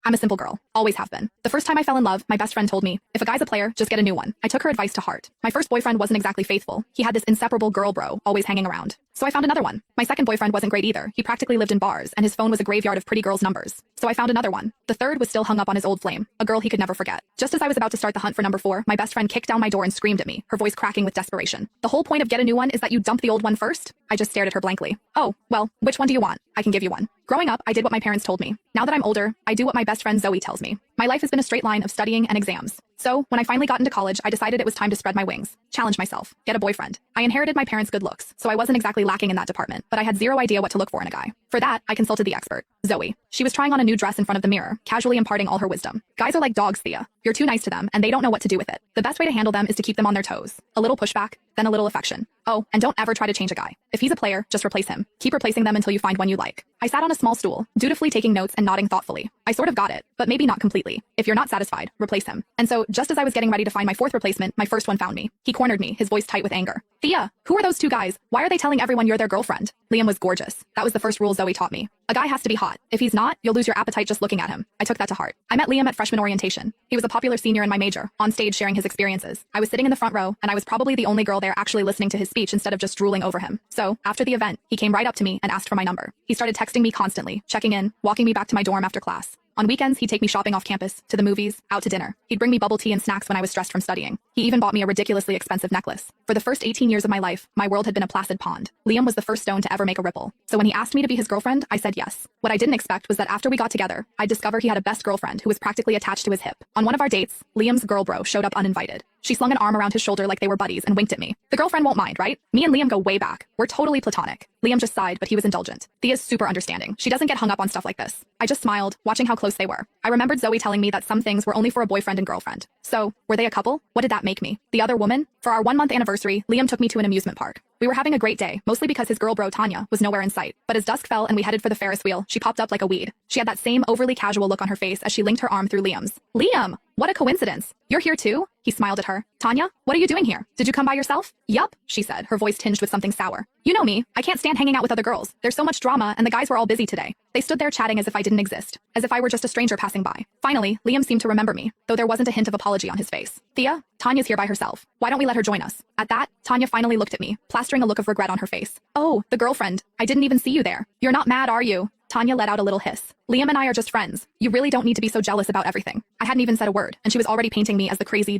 I'm a simple girl. Always have been. The first time I fell in love, my best friend told me, if a guy's a player, just get a new one. I took her advice to heart. My first boyfriend wasn't exactly faithful. He had this inseparable girl bro always hanging around. So I found another one. My second boyfriend wasn't great either. He practically lived in bars, and his phone was a graveyard of pretty girls' numbers. So I found another one. The third was still hung up on his old flame, a girl he could never forget. Just as I was about to start the hunt for number 4, my best friend kicked down my door and screamed at me, her voice cracking with desperation. The whole point of get a new one is that you dump the old one first? I just stared at her blankly. Oh, well, which one do you want? I can give you one. Growing up, I did what my parents told me. Now that I'm older, I do what my best friend Zoe tells me. My life has been a straight line of studying and exams. So, when I finally got into college, I decided it was time to spread my wings, challenge myself, get a boyfriend. I inherited my parents' good looks, so I wasn't exactly lacking in that department, but I had zero idea what to look for in a guy. For that, I consulted the expert, Zoe. She was trying on a new dress in front of the mirror, casually imparting all her wisdom. Guys are like dogs, Thea. You're too nice to them, and they don't know what to do with it. The best way to handle them is to keep them on their toes. A little pushback, then a little affection. Oh, and don't ever try to change a guy. If he's a player, just replace him. Keep replacing them until you find one you like. I sat on a small stool, dutifully taking notes and nodding thoughtfully. I sort of got it, but maybe not completely. If you're not satisfied, replace him. And so, just as I was getting ready to find my fourth replacement, my first one found me. He cornered me, his voice tight with anger. Thea, who are those two guys? Why are they telling everyone you're their girlfriend? Liam was gorgeous. That was the first rule Zoe taught me. A guy has to be hot. If he's not, you'll lose your appetite just looking at him. I took that to heart. I met Liam at freshman orientation. He was a popular senior in my major, on stage sharing his experiences. I was sitting in the front row, and I was probably the only girl there actually listening to his speech instead of just drooling over him. So, after the event, he came right up to me and asked for my number. He started texting me constantly, checking in, walking me back to my dorm after class. On weekends, he'd take me shopping off campus, to the movies, out to dinner. He'd bring me bubble tea and snacks when I was stressed from studying. He even bought me a ridiculously expensive necklace. For the first 18 years of my life, my world had been a placid pond. Liam was the first stone to ever make a ripple. So when he asked me to be his girlfriend, I said yes. What I didn't expect was that after we got together, I'd discover he had a best girlfriend who was practically attached to his hip. On one of our dates, Liam's girl bro showed up uninvited. She slung an arm around his shoulder like they were buddies and winked at me. The girlfriend won't mind, right? Me and Liam go way back. We're totally platonic. Liam just sighed, but he was indulgent. Thea's super understanding. She doesn't get hung up on stuff like this. I just smiled, watching how close they were. I remembered Zoe telling me that some things were only for a boyfriend and girlfriend. So, were they a couple? What did that make me? The other woman? For our 1-month anniversary, Liam took me to an amusement park. We were having a great day, mostly because his girl bro Tanya was nowhere in sight. But as dusk fell and we headed for the Ferris wheel, she popped up like a weed. She had that same overly casual look on her face as she linked her arm through Liam's. Liam! What a coincidence. You're here too? He smiled at her. Tanya, what are you doing here? Did you come by yourself? Yup, she said, her voice tinged with something sour. You know me. I can't stand hanging out with other girls. There's so much drama, and the guys were all busy today. They stood there chatting as if I didn't exist, as if I were just a stranger passing by. Finally, Liam seemed to remember me, though there wasn't a hint of apology on his face. Thea, Tanya's here by herself. Why don't we let her join us? At that, Tanya finally looked at me, plastering a look of regret on her face. Oh, the girlfriend. I didn't even see you there. You're not mad, are you? Tanya let out a little hiss. Liam and I are just friends. You really don't need to be so jealous about everything. I hadn't even said a word, and she was already painting me as the crazy,